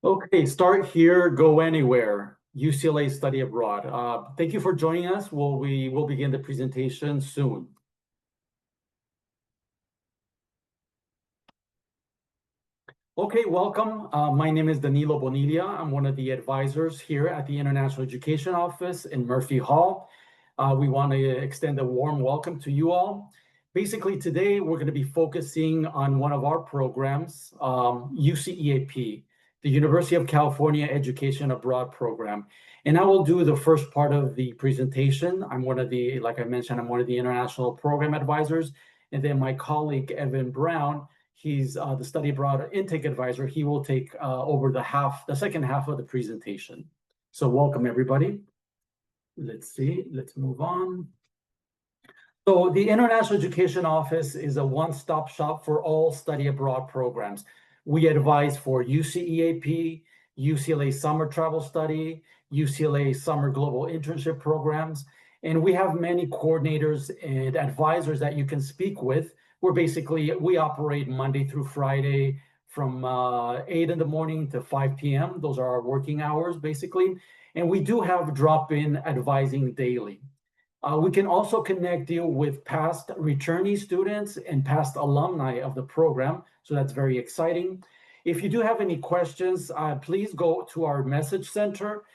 Okay, start here, go anywhere. UCLA study abroad. Thank you for joining us. We will begin the presentation soon. Okay, welcome. My name is Danilo Bonilla. I'm one of the advisors here at the International Education Office in Murphy Hall. We want to extend a warm welcome to you all. Basically, today we're going to be focusing on one of our programs, UCEAP, the University of California Education Abroad Program. And I will do the first part of the presentation. Like I mentioned, I'm one of the international program advisors. And then my colleague, Evan Brown, he's the study abroad intake advisor. He will take over the second half of the presentation. So welcome, everybody. Let's move on. So the International Education Office is a one-stop shop for all study abroad programs. We advise for UCEAP, UCLA Summer Travel Study, UCLA Summer Global Internship Programs, and we have many coordinators and advisors that you can speak with. We operate Monday through Friday from 8 in the morning to 5 p.m. Those are our working hours, basically. And we do have drop-in advising daily. We can also connect you with past returnee students and past alumni of the program. So that's very exciting. If you do have any questions, please go to our message center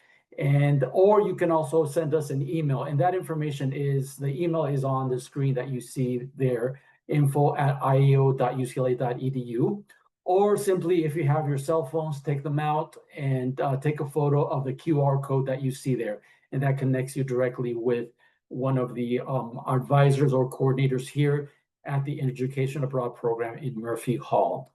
or you can also send us an email. And that information the email is on the screen that you see there, info@ieo.ucla.edu. Or simply, if you have your cell phones, take them out and take a photo of the QR code that you see there. And that connects you directly with one of the advisors or coordinators here at the Education Abroad Program in Murphy Hall.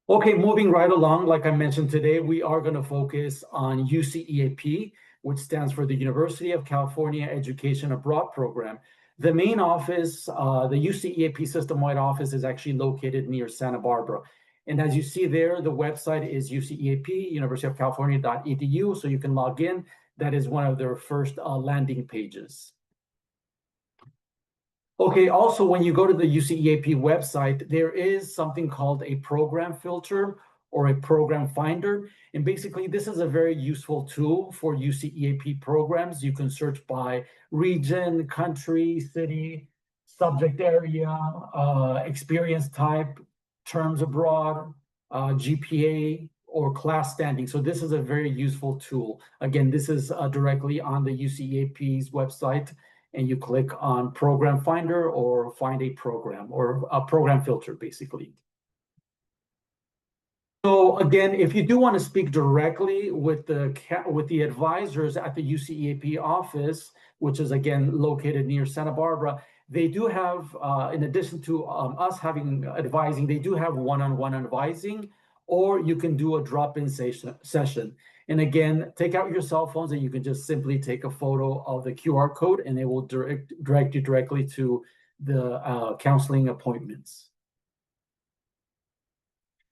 Okay, moving right along, like I mentioned today, we are going to focus on UCEAP, which stands for the University of California Education Abroad Program. The main office, the UCEAP system-wide office, is actually located near Santa Barbara. And as you see there, the website is UCEAP, universityofcalifornia.edu, so you can log in. That is one of their first landing pages. Okay, also when you go to the UCEAP website, there is something called a program filter or a program finder. And basically, this is a very useful tool for UCEAP programs. You can search by region, country, city, subject area, experience type, terms abroad, GPA, or class standing. So this is a very useful tool. Again, this is directly on the UCEAP's website, and you click on Program Finder or Find a Program, or a program filter, basically. So again, if you do want to speak directly with the advisors at the UCEAP office, which is again located near Santa Barbara, they do have, in addition to us having advising, they do have one-on-one advising, or you can do a drop-in session. And again, take out your cell phones and you can just simply take a photo of the QR code and it will direct you directly to the counseling appointments.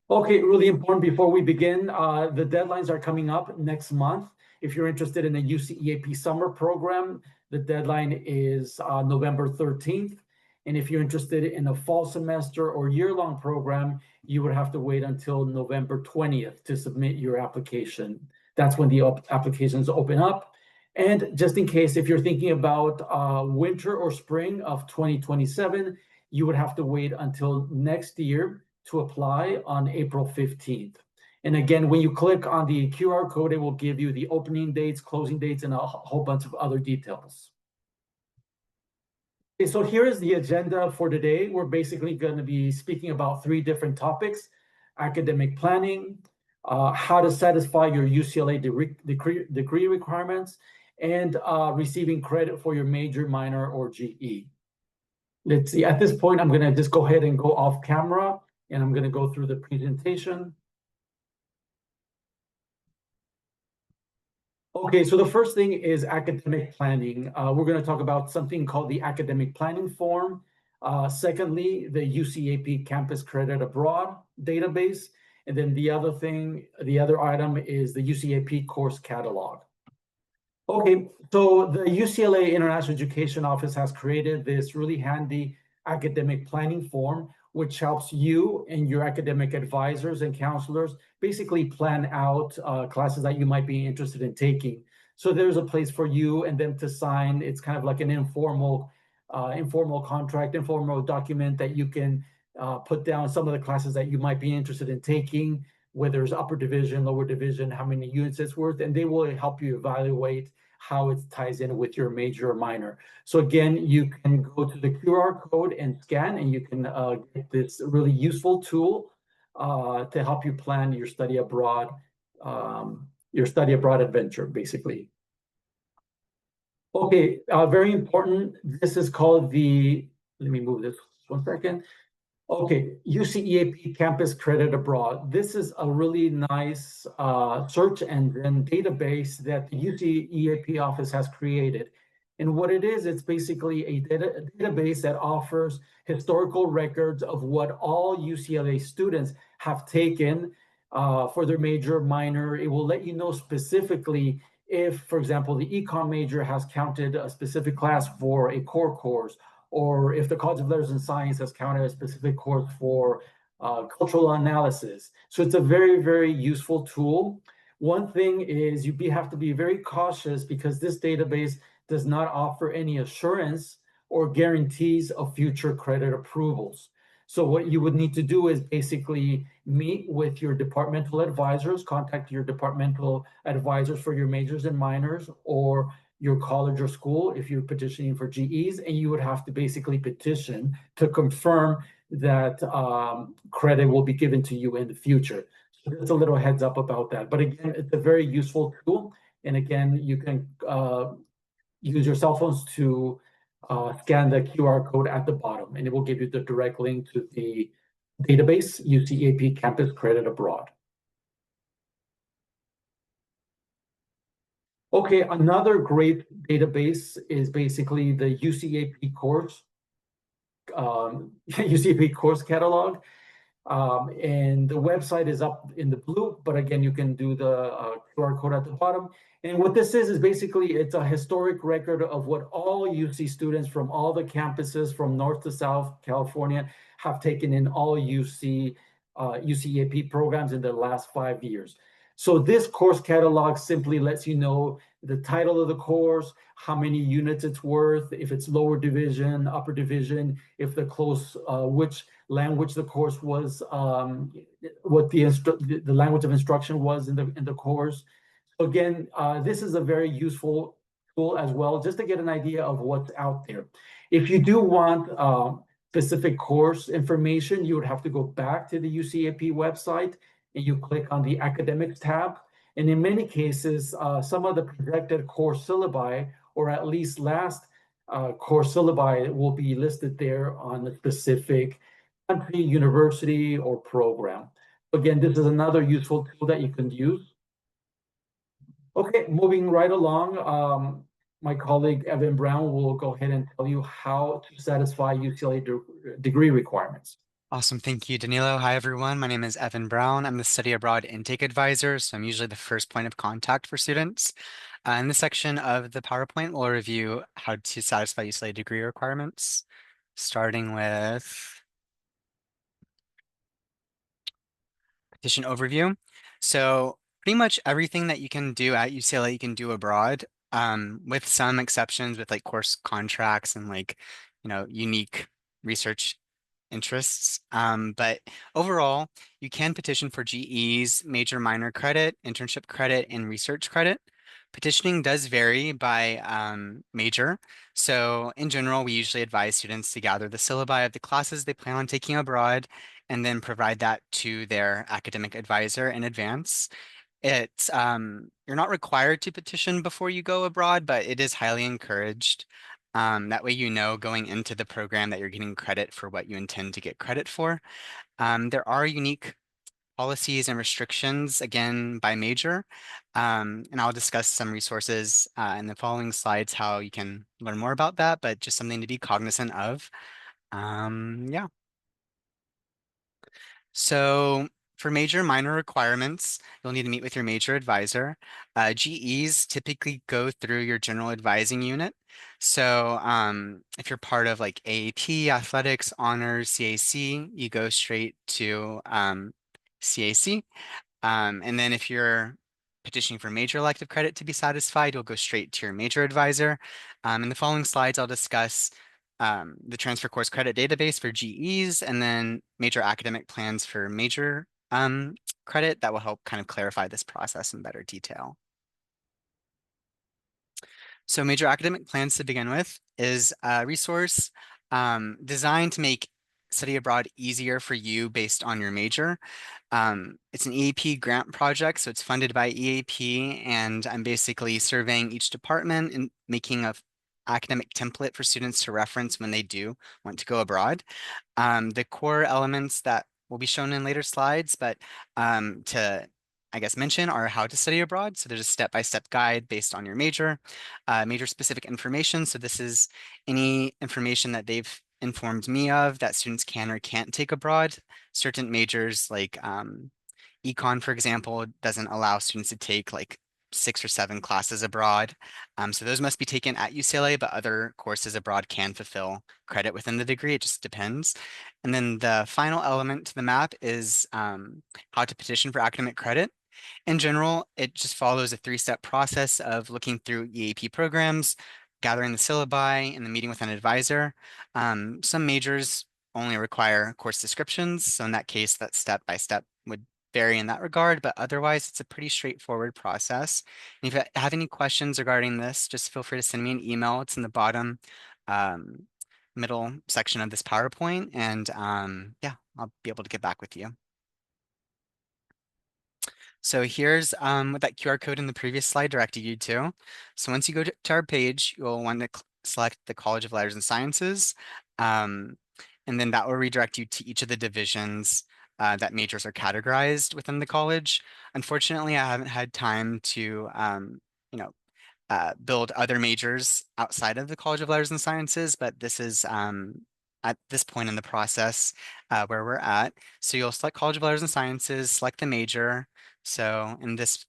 Okay, really important before we begin, the deadlines are coming up next month. If you're interested in a UCEAP summer program, the deadline is November 13th. And if you're interested in a fall semester or year-long program, you would have to wait until November 20th to submit your application. That's when the applications open up. And just in case, if you're thinking about winter or spring of 2027, you would have to wait until next year to apply on April 15th. And again, when you click on the QR code, it will give you the opening dates, closing dates, and a whole bunch of other details. Okay, so here is the agenda for today. We're basically going to be speaking about 3 different topics: academic planning, how to satisfy your UCLA degree requirements, and receiving credit for your major, minor, or GE. Let's see, at this point, I'm going to just go ahead and go off camera, and I'm going to go through the presentation. Okay, so the first thing is academic planning. We're going to talk about something called the academic planning form. Secondly, the UCEAP Campus Credit Abroad database. And then the other item is the UCEAP course catalog. Okay, so the UCLA International Education Office has created this really handy academic planning form, which helps you and your academic advisors and counselors basically plan out classes that you might be interested in taking. So there's a place for you and them to sign. It's kind of like an informal contract, informal document that you can put down some of the classes that you might be interested in taking, whether it's upper division, lower division, how many units it's worth, and they will help you evaluate how it ties in with your major or minor. So again, you can go to the QR code and scan, and you can get this really useful tool to help you plan your study abroad adventure, basically. Okay, very important. This is called let me move this 1 second. Okay, UCEAP Campus Credit Abroad. This is a really nice search engine database that the UCEAP office has created. And what it is, it's basically a database that offers historical records of what all UCLA students have taken for their major, minor. It will let you know specifically if, for example, the econ major has counted a specific class for a core course, or if the College of Letters and Science has counted a specific course for cultural analysis. So it's a very, very useful tool. One thing is have to be very cautious because this database does not offer any assurance or guarantees of future credit approvals. So what you would need to do is basically meet with your departmental advisors, contact your departmental advisors for your majors and minors, or your college or school if you're petitioning for GEs, and you would have to basically petition to confirm that credit will be given to you in the future. So just a little heads up about that. But again, it's a very useful tool. And again, you can use your cell phones to scan the QR code at the bottom, and it will give you the direct link to the database, UCAP Campus Credit Abroad. Okay, another great database is basically the UCAP course, UCAP course catalog. And the website is up in the blue, but again, you can do the QR code at the bottom. And what this is basically, it's a historic record of what all UC students from all the campuses from North to South California have taken in all UCAP programs in the last 5 years. So this course catalog simply lets you know the title of the course, how many units it's worth, if it's lower division, upper division, if which language the course was, what the language of instruction was in the course. So again, this is a very useful tool as well, just to get an idea of what's out there. If you do want specific course information, you would have to go back to the UCAP website and you click on the academics tab. And in many cases, some of the projected course syllabi, or at least last course syllabi, will be listed there on the specific country, university, or program. Again, this is another useful tool that you can use. Okay, moving right along, my colleague Evan Brown will go ahead and tell you how to satisfy UCLA degree requirements. Awesome. Thank you, Danilo. Hi, everyone. My name is Evan Brown. I'm the Study Abroad Intake Advisor, so I'm usually the first point of contact for students. In this section of the PowerPoint, we'll review how to satisfy UCLA degree requirements, starting with petition overview. So pretty much everything that you can do at UCLA, you can do abroad, with some exceptions with like course contracts and unique research interests. But overall, you can petition for GEs, major minor credit, internship credit, and research credit. Petitioning does vary by major. So in general, we usually advise students to gather the syllabi of the classes they plan on taking abroad and then provide that to their academic advisor in advance. You're not required to petition before you go abroad, but it is highly encouraged. That way you know going into the program that you're getting credit for what you intend to get credit for. There are unique policies and restrictions, again, by major. And I'll discuss some resources in the following slides, how you can learn more about that, but just something to be cognizant of. Yeah. So For major minor requirements, you'll need to meet with your major advisor. GEs typically go through your general advising unit. So if you're part of like AAP, athletics, honors, CAC, you go straight to CAC. And then if you're petitioning for major elective credit to be satisfied, you'll go straight to your major advisor. In the following slides, I'll discuss the transfer course credit database for GEs and then major academic plans for major credit that will help kind of clarify this process in better detail. So major academic plans to begin with is a resource designed to make study abroad easier for you based on your major. It's an EAP grant project, so it's funded by EAP, and I'm basically surveying each department and making a academic template for students to reference when they do want to go abroad. The core elements that will be shown in later slides, but to I guess mention are how to study abroad. So there's a step-by-step guide based on your major, major specific information. So this is any information that they've informed me of that students can or can't take abroad. Certain majors like econ, for example, doesn't allow students to take like 6 or 7 classes abroad. So those must be taken at UCLA, but other courses abroad can fulfill credit within the degree. It just depends. And then the final element to the map is how to petition for academic credit. In general, it just follows a 3-step process of looking through EAP programs, gathering the syllabi, and then meeting with an advisor. Some majors only require course descriptions, so in that case, that step-by-step would vary in that regard, but otherwise, it's a pretty straightforward process. And if you have any questions regarding this, just feel free to send me an email. It's in the bottom um, middle section of this PowerPoint, and yeah, I'll be able to get back with you. So here's what that QR code in the previous slide directed you to. So once you go to our page, you'll want to select the College of Letters and Sciences, and then that will redirect you to each of the divisions that majors are categorized within the college. Unfortunately, I haven't had time to, you know, build other majors outside of the College of Letters and Sciences, but this is at this point in the process where we're at. So you'll select College of Letters and Sciences, select the major. So in this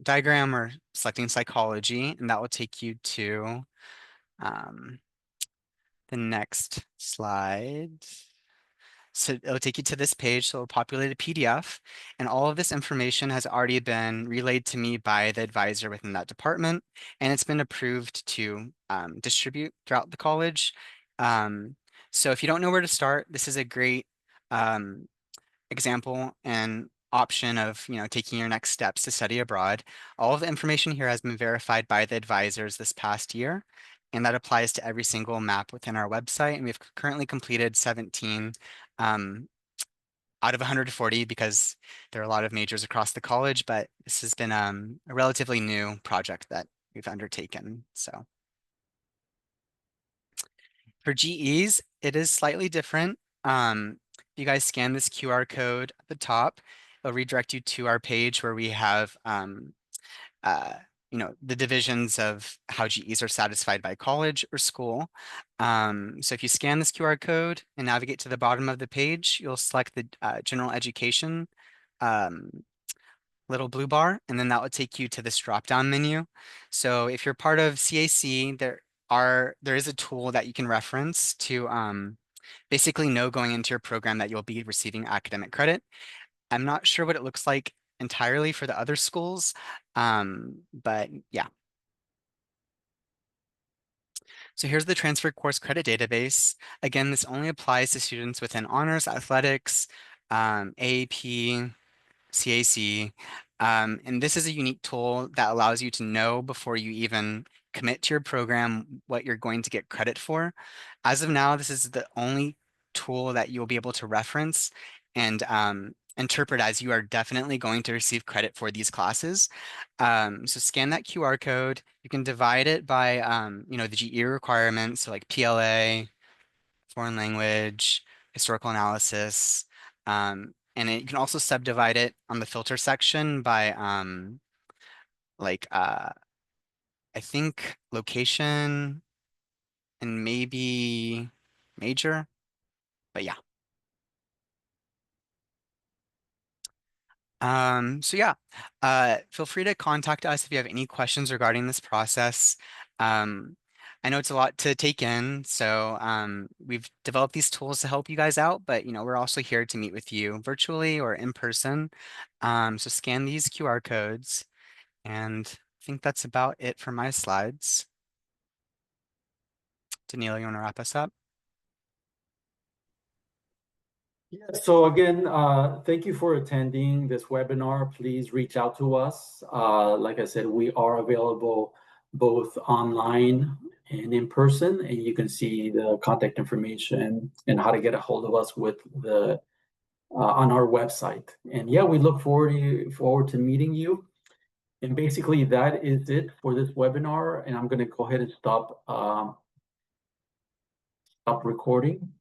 diagram, we're selecting psychology, and that will take you to um, the next slide. So it'll take you to this page, so it'll populate a PDF, and all of this information has already been relayed to me by the advisor within that department, and it's been approved to distribute throughout the college. Um, so if you don't know where to start, this is a great um, example and option of taking your next steps to study abroad. All of the information here has been verified by the advisors this past year, and that applies to every single map within our website. And we've currently completed 17 um, out of 140 because there are a lot of majors across the college, but this has been a relatively new project that we've undertaken. So for GEs, it is slightly different. If you guys scan this QR code at the top, it'll redirect you to our page where we have uh, the divisions of how GEs are satisfied by college or school. So if you scan this QR code and navigate to the bottom of the page, you'll select the general education um, little blue bar, and then that will take you to this drop-down menu. So if you're part of CAC, there is a tool that you can reference to basically know going into your program that you'll be receiving academic credit. I'm not sure what it looks like entirely for the other schools, but yeah. So here's the transfer course credit database. Again, this only applies to students within honors, athletics, AAP, CAC. And this is a unique tool that allows you to know before you even commit to your program what you're going to get credit for. As of now, this is the only tool that you'll be able to reference and interpret as you are definitely going to receive credit for these classes. So scan that QR code. You can divide it by, the GE requirements, so like PLA, foreign language, historical analysis, you can also subdivide it on the filter section by like I think location and maybe major, but yeah. So yeah, feel free to contact us if you have any questions regarding this process. Um, I know it's a lot to take in, so we've developed these tools to help you guys out, but we're also here to meet with you virtually or in person. So scan these QR codes, and I think that's about it for my slides. Danilo, you want to wrap us up? Yeah, so again, thank you for attending this webinar. Please reach out to us. Like I said, we are available both online and in person, and you can see the contact information and how to get a hold of us with the on our website. And yeah, we look forward to meeting you. And basically, that is it for this webinar. And I'm going to go ahead and stop recording.